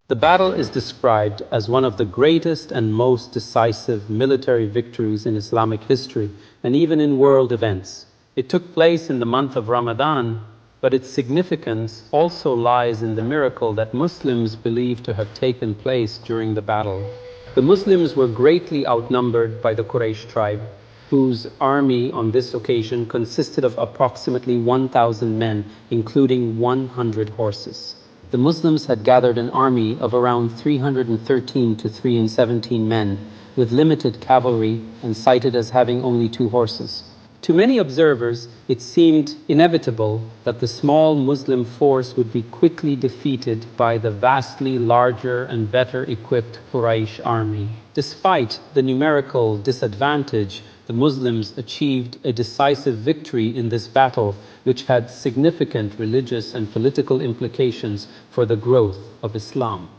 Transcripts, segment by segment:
The battle is described as one of the greatest and most decisive military victories in Islamic history and even in world events. It took place in the month of Ramadan, but its significance also lies in the miracle that Muslims believe to have taken place during the battle. The Muslims were greatly outnumbered by the Quraysh tribe, whose army on this occasion consisted of approximately 1,000 men, including 100 horses. The Muslims had gathered an army of around 313 to 317 men, with limited cavalry and cited as having only 2 horses. To many observers, it seemed inevitable that the small Muslim force would be quickly defeated by the vastly larger and better equipped Quraysh army. Despite the numerical disadvantage, the Muslims achieved a decisive victory in this battle, which had significant religious and political implications for the growth of Islam.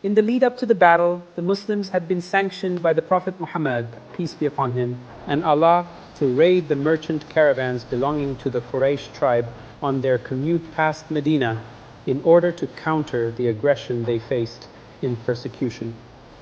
In the lead up to the battle, the Muslims had been sanctioned by the Prophet Muhammad, peace be upon him, and Allah, to raid the merchant caravans belonging to the Quraysh tribe on their commute past Medina in order to counter the aggression they faced in persecution.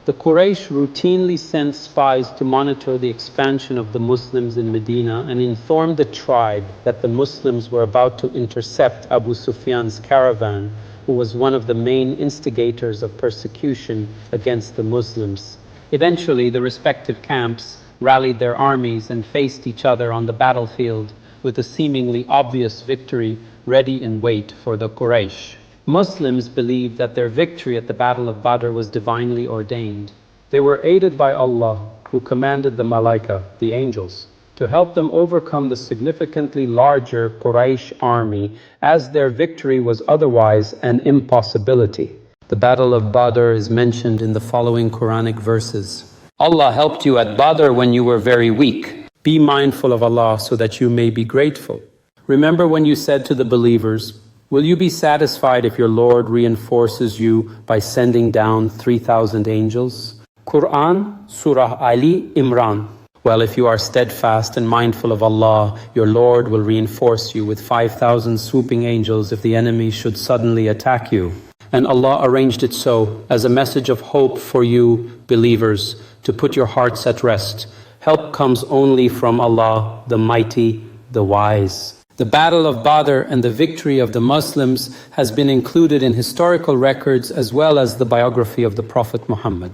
The Quraysh routinely sent spies to monitor the expansion of the Muslims in Medina and informed the tribe that the Muslims were about to intercept Abu Sufyan's caravan, who was one of the main instigators of persecution against the Muslims. Eventually, the respective camps rallied their armies and faced each other on the battlefield, with a seemingly obvious victory ready in wait for the Quraysh. Muslims believed that their victory at the Battle of Badr was divinely ordained. They were aided by Allah, who commanded the Malaika, the angels, to help them overcome the significantly larger Quraysh army, as their victory was otherwise an impossibility. The Battle of Badr is mentioned in the following Quranic verses. Allah helped you at Badr when you were very weak. Be mindful of Allah so that you may be grateful. Remember when you said to the believers, will you be satisfied if your Lord reinforces you by sending down 3,000 angels? Quran, Surah Ali Imran. Well, if you are steadfast and mindful of Allah, your Lord will reinforce you with 5,000 swooping angels if the enemy should suddenly attack you. And Allah arranged it so, as a message of hope for you, believers, to put your hearts at rest. Help comes only from Allah, the Mighty, the Wise. The Battle of Badr and the victory of the Muslims has been included in historical records as well as the biography of the Prophet Muhammad.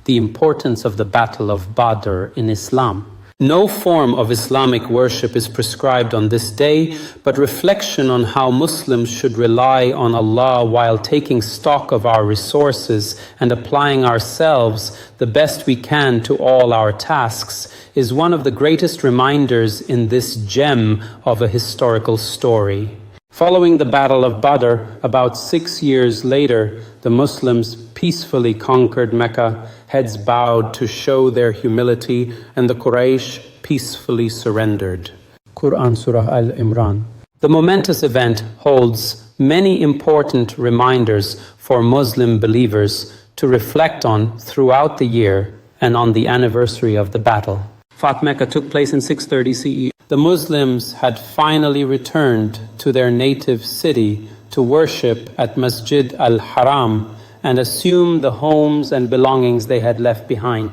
The importance of the Battle of Badr in Islam. No form of Islamic worship is prescribed on this day, but reflection on how Muslims should rely on Allah while taking stock of our resources and applying ourselves the best we can to all our tasks is one of the greatest reminders in this gem of a historical story. Following the Battle of Badr, about 6 years later, the Muslims peacefully conquered Mecca, heads bowed to show their humility, and the Quraysh peacefully surrendered. Quran Surah Al-Imran. The momentous event holds many important reminders for Muslim believers to reflect on throughout the year and on the anniversary of the battle. Fath Mecca took place in 630 CE. The Muslims had finally returned to their native city to worship at Masjid al-Haram and assume the homes and belongings they had left behind.